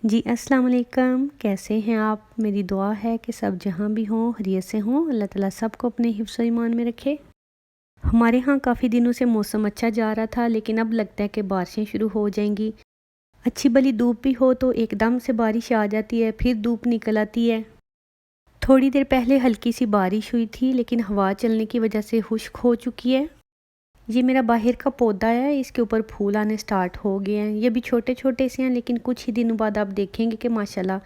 जी अस्सलाम वालेकुम। कैसे हैं आप? मेरी दुआ है कि सब जहाँ भी हों खैरियत से हों। अल्लाह ताला सबको अपने हिफ्ज़ ईमान में रखे। हमारे यहाँ काफ़ी दिनों से मौसम अच्छा जा रहा था, लेकिन अब लगता है कि बारिशें शुरू हो जाएंगी। अच्छी भली धूप भी हो तो एकदम से बारिश आ जाती है, फिर धूप निकल आती है। थोड़ी देर पहले हल्की सी बारिश हुई थी, लेकिन हवा चलने की वजह से खुश्क हो चुकी है। ये मेरा बाहर का पौधा है, इसके ऊपर फूल आने स्टार्ट हो गए हैं। ये भी छोटे छोटे से हैं, लेकिन कुछ ही दिनों बाद आप देखेंगे कि माशाल्लाह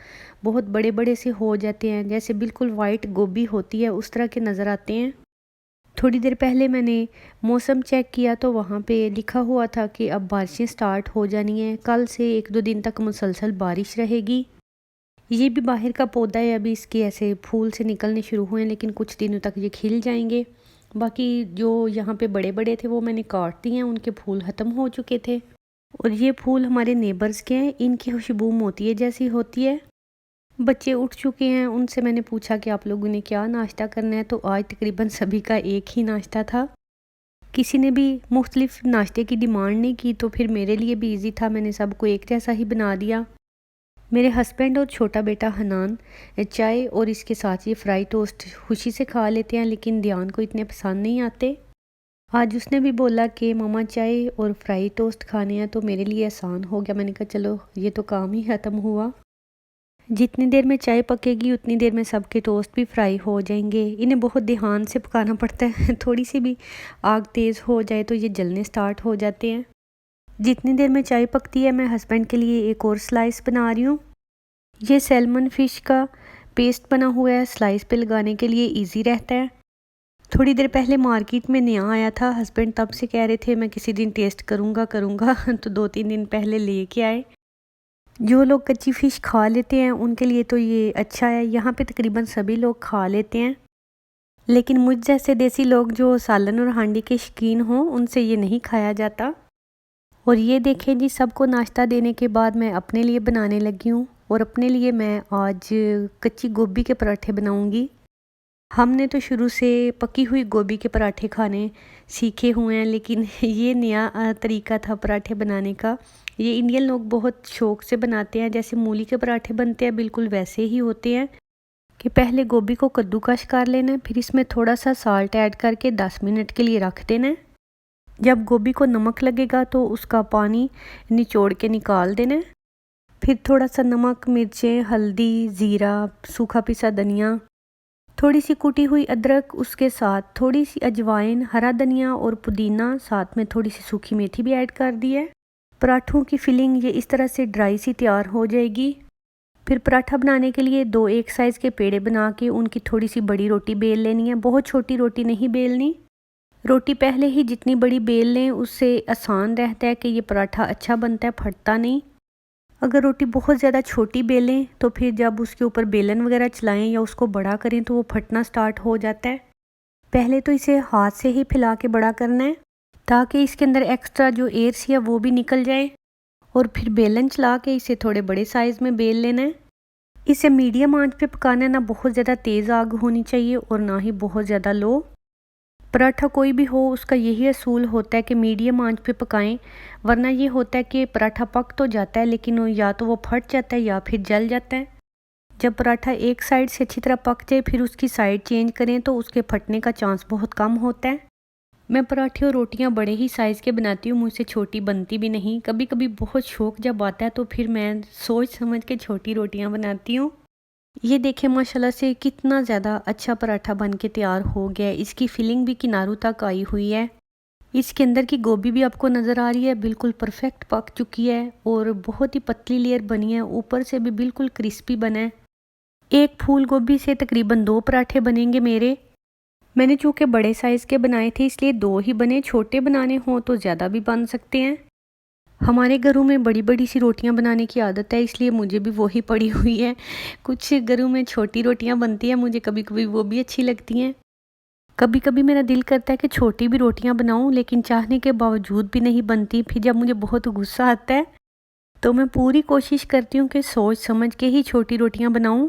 बहुत बड़े बड़े से हो जाते हैं, जैसे बिल्कुल वाइट गोभी होती है उस तरह के नज़र आते हैं। थोड़ी देर पहले मैंने मौसम चेक किया तो वहाँ पे लिखा हुआ था कि अब बारिशें स्टार्ट हो जानी हैं, कल से 1-2 दिन तक मुसलसल बारिश रहेगी। ये भी बाहर का पौधा है, अभी इसके ऐसे फूल से निकलने शुरू हुए हैं, लेकिन कुछ दिनों तक ये खिल जाएंगे। बाकी जो यहाँ पे बड़े बड़े थे वो मैंने काट दिए हैं, उनके फूल ख़त्म हो चुके थे। और ये फूल हमारे नेबर्स के हैं, इनकी खुशबू मोतिये जैसी होती है। बच्चे उठ चुके हैं, उनसे मैंने पूछा कि आप लोगों ने क्या नाश्ता करना है, तो आज तकरीबन सभी का एक ही नाश्ता था। किसी ने भी मुख्तलिफ नाश्ते की डिमांड नहीं की, तो फिर मेरे लिए भी ईजी था, मैंने सबको एक जैसा ही बना दिया। मेरे हस्बैंड और छोटा बेटा हनान चाय और इसके साथ ये फ्राई टोस्ट खुशी से खा लेते हैं, लेकिन ध्यान को इतने पसंद नहीं आते। आज उसने भी बोला कि मम्मा चाय और फ्राई टोस्ट खाने हैं, तो मेरे लिए आसान हो गया। मैंने कहा चलो ये तो काम ही ख़त्म हुआ। जितनी देर में चाय पकेगी उतनी देर में सबके टोस्ट भी फ्राई हो जाएंगे। इन्हें बहुत ध्यान से पकाना पड़ता है थोड़ी सी भी आग तेज़ हो जाए तो ये जलने स्टार्ट हो जाते हैं। जितनी देर में चाय पकती है मैं हस्बैंड के लिए एक और स्लाइस बना रही हूँ। ये सैल्मन फ़िश का पेस्ट बना हुआ है, स्लाइस पे लगाने के लिए इजी रहता है। थोड़ी देर पहले मार्केट में नया आया था, हस्बैंड तब से कह रहे थे मैं किसी दिन टेस्ट करूँगा करूँगा तो 2-3 दिन पहले लेके आए। जो लोग कच्ची फ़िश खा लेते हैं उनके लिए तो ये अच्छा है, यहाँ पे तकरीबन सभी लोग खा लेते हैं। लेकिन मुझ जैसे देसी लोग जो सालन और हांडी के शौकीन हों उनसे ये नहीं खाया जाता। और ये देखें जी, सबको नाश्ता देने के बाद मैं अपने लिए बनाने लगी हूँ। और अपने लिए मैं आज कच्ची गोभी के पराठे बनाऊँगी। हमने तो शुरू से पकी हुई गोभी के पराठे खाने सीखे हुए हैं, लेकिन ये नया तरीका था पराठे बनाने का। ये इंडियन लोग बहुत शौक से बनाते हैं, जैसे मूली के पराठे बनते हैं बिल्कुल वैसे ही होते हैं कि पहले गोभी को कद्दूकस कर लेना है, फिर इसमें थोड़ा सा साल्ट ऐड करके 10 मिनट के लिए रख देना है। जब गोभी को नमक लगेगा तो उसका पानी निचोड़ के निकाल देना है। फिर थोड़ा सा नमक, मिर्चें, हल्दी, ज़ीरा, सूखा पिसा धनिया, थोड़ी सी कुटी हुई अदरक, उसके साथ थोड़ी सी अजवाइन, हरा धनिया और पुदीना, साथ में थोड़ी सी सूखी मेथी भी ऐड कर दी है। पराठों की फिलिंग ये इस तरह से ड्राई सी तैयार हो जाएगी। फिर पराठा बनाने के लिए 2 एक साइज़ के पेड़े बना के उनकी थोड़ी सी बड़ी रोटी बेल लेनी है, बहुत छोटी रोटी नहीं बेलनी। रोटी पहले ही जितनी बड़ी बेल लें उससे आसान रहता है कि ये पराठा अच्छा बनता है, फटता नहीं। अगर रोटी बहुत ज़्यादा छोटी बेलें तो फिर जब उसके ऊपर बेलन वगैरह चलाएं या उसको बड़ा करें तो वो फटना स्टार्ट हो जाता है। पहले तो इसे हाथ से ही फैला के बड़ा करना है ताकि इसके अंदर एक्स्ट्रा जो एयर्स है वो भी निकल जाए। और फिर बेलन चला के इसे थोड़े बड़े साइज़ में बेल लेना है। इसे मीडियम आंच पे पकाना है, ना बहुत ज़्यादा तेज़ आग होनी चाहिए और ना ही बहुत ज़्यादा लो। पराठा कोई भी हो उसका यही असूल होता है कि मीडियम आंच पे पकाएं, वरना ये होता है कि पराठा पक तो जाता है लेकिन या तो वो फट जाता है या फिर जल जाता है। जब पराठा एक साइड से अच्छी तरह पक जाए फिर उसकी साइड चेंज करें तो उसके फटने का चांस बहुत कम होता है। मैं पराठे और रोटियां बड़े ही साइज़ के बनाती हूँ, मुझसे छोटी बनती भी नहीं। कभी कभी बहुत शौक जब आता है तो फिर मैं सोच समझ के छोटी रोटियां बनाती हूँ। ये देखें माशाल्लाह से कितना ज़्यादा अच्छा पराठा बन के तैयार हो गया है। इसकी फिलिंग भी किनारों तक आई हुई है। इसके अंदर की गोभी भी आपको नज़र आ रही है, बिल्कुल परफेक्ट पक चुकी है और बहुत ही पतली लेयर बनी है, ऊपर से भी बिल्कुल क्रिस्पी बना है। एक फूल गोभी से तकरीबन 2 पराठे बनेंगे मेरे। मैंने चूँकि बड़े साइज़ के बनाए थे इसलिए 2 ही बने, छोटे बनाने हों तो ज़्यादा भी बन सकते हैं। हमारे घरों में बड़ी बड़ी सी रोटियां बनाने की आदत है, इसलिए मुझे भी वही पड़ी हुई है। कुछ घरों में छोटी रोटियां बनती हैं, मुझे कभी कभी वो भी अच्छी लगती हैं। कभी कभी मेरा दिल करता है कि छोटी भी रोटियां बनाऊं, लेकिन चाहने के बावजूद भी नहीं बनती। फिर जब मुझे बहुत गुस्सा आता है तो मैं पूरी कोशिश करती हूँ कि सोच समझ के ही छोटी रोटियां बनाऊं।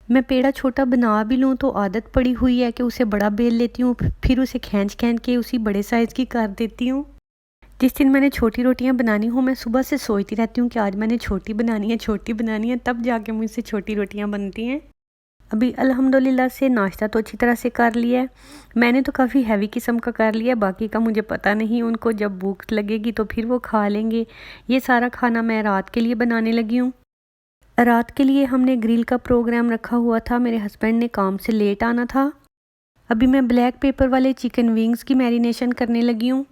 मैं पेड़ा छोटा बना भी लूँ तो आदत पड़ी हुई है कि उसे बड़ा बेल लेती हूँ, फिर उसे खींच खींच के उसी बड़े साइज़ की कर देती हूँ। जिस दिन मैंने छोटी रोटियां बनानी हो, मैं सुबह से सोचती रहती हूँ कि आज मैंने छोटी बनानी है, तब जाके मुझसे छोटी रोटियां बनती हैं। अभी अल्हम्दुलिल्लाह से नाश्ता तो अच्छी तरह से कर लिया है। मैंने तो काफ़ी हैवी किस्म का कर लिया, बाकी का मुझे पता नहीं, उनको जब भूख लगेगी तो फिर वो खा लेंगे। ये सारा खाना मैं रात के लिए बनाने लगी हूँ। रात के लिए हमने ग्रिल का प्रोग्राम रखा हुआ था, मेरे हस्बैंड ने काम से लेट आना था। अभी मैं ब्लैक पेपर वाले चिकन विंग्स की मैरिनेशन करने लगी हूँ।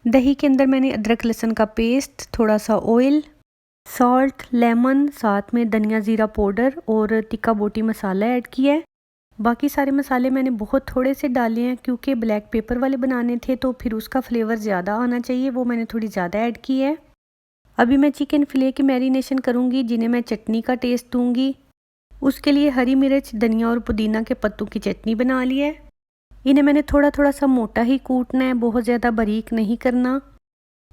दही के अंदर मैंने अदरक लहसुन का पेस्ट, थोड़ा सा ऑयल, सॉल्ट, लेमन, साथ में धनिया ज़ीरा पाउडर और टिक्का बोटी मसाला ऐड किया है। बाकी सारे मसाले मैंने बहुत थोड़े से डाले हैं क्योंकि ब्लैक पेपर वाले बनाने थे तो फिर उसका फ्लेवर ज़्यादा आना चाहिए, वो मैंने थोड़ी ज़्यादा ऐड की है। अभी मैं चिकन फिले की मैरिनेशन करूँगी, जिन्हें मैं चटनी का टेस्ट दूँगी। उसके लिए हरी मिर्च, धनिया और पुदीना के पत्तों की चटनी बना ली है। इन्हें मैंने थोड़ा थोड़ा सा मोटा ही कूटना है, बहुत ज़्यादा बारीक नहीं करना।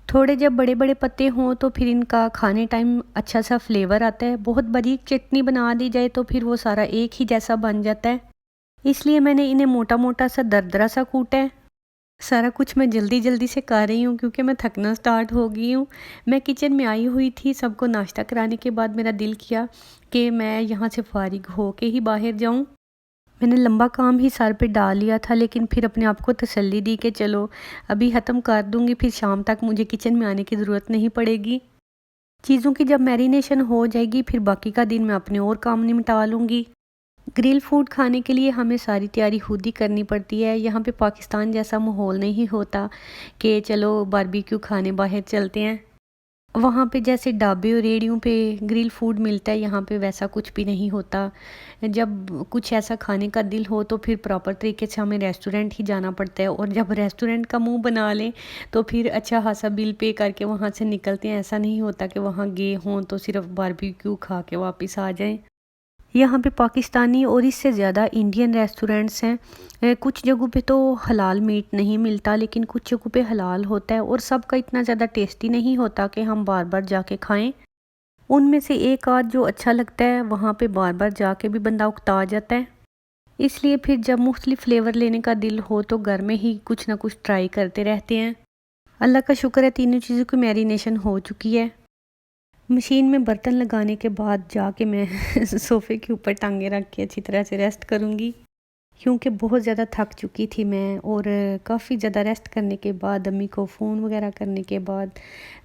थोड़े जब बड़े बड़े पत्ते हों तो फिर इनका खाने टाइम अच्छा सा फ्लेवर आता है। बहुत बारीक चटनी बना दी जाए तो फिर वो सारा एक ही जैसा बन जाता है, इसलिए मैंने इन्हें मोटा मोटा सा दरदरा सा कूटा है। सारा कुछ मैं जल्दी जल्दी से कर रही हूँ क्योंकि मैं थकना स्टार्ट हो गई हूँ। मैं किचन में आई हुई थी, सबको नाश्ता कराने के बाद मेरा दिल किया कि मैं यहाँ से फारिग हो के ही बाहर जाऊँ। मैंने लंबा काम ही सर पे डाल लिया था, लेकिन फिर अपने आप को तसल्ली दी कि चलो अभी ख़त्म कर दूँगी, फिर शाम तक मुझे किचन में आने की ज़रूरत नहीं पड़ेगी। चीज़ों की जब मैरिनेशन हो जाएगी फिर बाकी का दिन मैं अपने और काम निपटा लूँगी। ग्रिल फूड खाने के लिए हमें सारी तैयारी खुद ही करनी पड़ती है। यहाँ पे पाकिस्तान जैसा माहौल नहीं होता कि चलो बारबेक्यू खाने बाहर चलते हैं। वहाँ पे जैसे ढाबे और रेहड़ियों पे ग्रिल फूड मिलता है, यहाँ पे वैसा कुछ भी नहीं होता। जब कुछ ऐसा खाने का दिल हो तो फिर प्रॉपर तरीके से हमें रेस्टोरेंट ही जाना पड़ता है, और जब रेस्टोरेंट का मुंह बना लें तो फिर अच्छा खासा बिल पे करके वहाँ से निकलते हैं। ऐसा नहीं होता कि वहाँ गए हों तो सिर्फ बारबेक्यू खा के वापस आ जाएं। यहाँ पे पाकिस्तानी और इससे ज़्यादा इंडियन रेस्टोरेंट्स हैं। कुछ जगहों पे तो हलाल मीट नहीं मिलता, लेकिन कुछ जगहों पे हलाल होता है और सबका इतना ज़्यादा टेस्टी नहीं होता कि हम बार बार जाके खाएं। उनमें से एक आध जो अच्छा लगता है वहाँ पे बार बार जाके भी बंदा उकता जाता है। इसलिए फिर जब मुख्तलिफ फ्लेवर लेने का दिल हो तो घर में ही कुछ ना कुछ ट्राई करते रहते हैं। अल्लाह का शुक्र है, तीनों चीज़ों की मैरिनेशन हो चुकी है। मशीन में बर्तन लगाने के बाद जाके मैं सोफ़े के ऊपर टांगे रख के अच्छी तरह से रेस्ट करूँगी, क्योंकि बहुत ज़्यादा थक चुकी थी मैं। और काफ़ी ज़्यादा रेस्ट करने के बाद, अम्मी को फ़ोन वगैरह करने के बाद,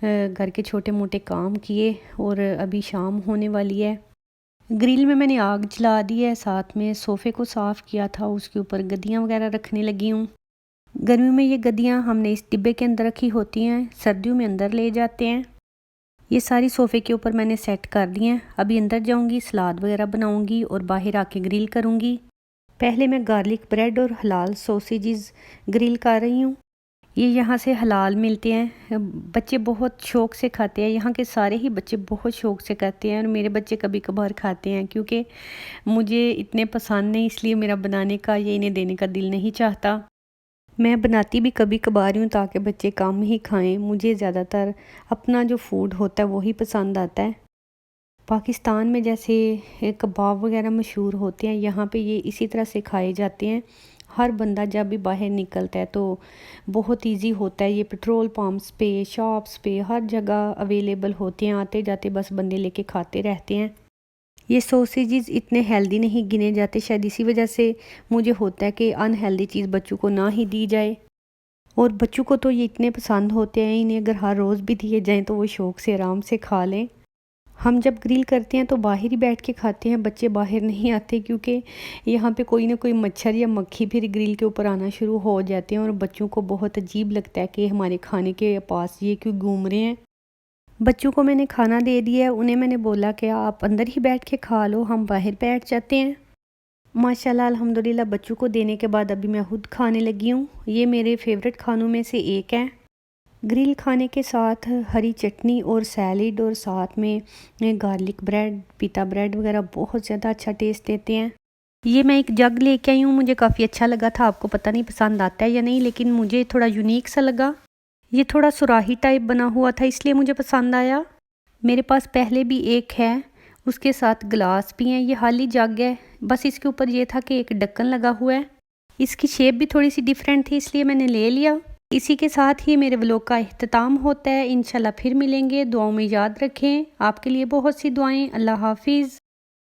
घर के छोटे मोटे काम किए और अभी शाम होने वाली है। ग्रिल में मैंने आग जला दी है, साथ में सोफ़े को साफ़ किया था, उसके ऊपर गद्दियाँ वगैरह रखने लगी हूँ। गर्मियों में ये गद्दियाँ हमने इस डिब्बे के अंदर रखी होती हैं, सर्दियों में अंदर ले जाते हैं। ये सारी सोफ़े के ऊपर मैंने सेट कर दी हैं। अभी अंदर जाऊंगी, सलाद वगैरह बनाऊंगी और बाहर आके ग्रिल करूंगी। पहले मैं गार्लिक ब्रेड और हलाल सॉसेजेस ग्रिल कर रही हूँ। ये यहाँ से हलाल मिलते हैं, बच्चे बहुत शौक़ से खाते हैं। यहाँ के सारे ही बच्चे बहुत शौक़ से खाते हैं और मेरे बच्चे कभी कभार खाते हैं, क्योंकि मुझे इतने पसंद नहीं, इसलिए मेरा बनाने का या इन्हें देने का दिल नहीं चाहता। मैं बनाती भी कभी कभार हूँ ताकि बच्चे कम ही खाएं। मुझे ज़्यादातर अपना जो फूड होता है वही पसंद आता है। पाकिस्तान में जैसे कबाब वगैरह मशहूर होते हैं, यहाँ पे ये इसी तरह से खाए जाते हैं। हर बंदा जब भी बाहर निकलता है तो बहुत इजी होता है, ये पेट्रोल पंप्स पे, शॉप्स पे, हर जगह अवेलेबल होते हैं। आते जाते बस बंदे लेके खाते रहते हैं। ये सॉसेजेस इतने हेल्दी नहीं गिने जाते, शायद इसी वजह से मुझे होता है कि अनहेल्दी चीज़ बच्चों को ना ही दी जाए। और बच्चों को तो ये इतने पसंद होते हैं, इन्हें अगर हर रोज़ भी दिए जाएं तो वो शौक़ से आराम से खा लें। हम जब ग्रिल करते हैं तो बाहर ही बैठ के खाते हैं, बच्चे बाहर नहीं आते, क्योंकि यहाँ पे कोई ना कोई मच्छर या मक्खी फिर ग्रिल के ऊपर आना शुरू हो जाते हैं और बच्चों को बहुत अजीब लगता है कि हमारे खाने के पास ये क्यों घूम रहे हैं। बच्चों को मैंने खाना दे दिया है, उन्हें मैंने बोला कि आप अंदर ही बैठ के खा लो, हम बाहर बैठ जाते हैं। माशाल्लाह अल्हम्दुलिल्लाह बच्चों को देने के बाद अभी मैं खुद खाने लगी हूँ। ये मेरे फेवरेट खानों में से एक है। ग्रिल खाने के साथ हरी चटनी और सैलेड और साथ में गार्लिक ब्रेड, पीता ब्रेड वगैरह बहुत ज़्यादा अच्छा टेस्ट देते हैं। ये मैं एक जग लेके आई हूँ, मुझे काफ़ी अच्छा लगा था। आपको पता नहीं पसंद आता है या नहीं, लेकिन मुझे थोड़ा यूनिक सा लगा। ये थोड़ा सुराही टाइप बना हुआ था, इसलिए मुझे पसंद आया। मेरे पास पहले भी एक है, उसके साथ गिलास भी हैं। ये खाली जग है, बस इसके ऊपर ये था कि एक ढक्कन लगा हुआ है। इसकी शेप भी थोड़ी सी डिफरेंट थी, इसलिए मैंने ले लिया। इसी के साथ ही मेरे व्लॉग का इख्तिताम होता है। इंशाल्लाह फिर मिलेंगे। दुआओं में याद रखें। आपके लिए बहुत सी दुआएं। अल्लाह हाफिज़।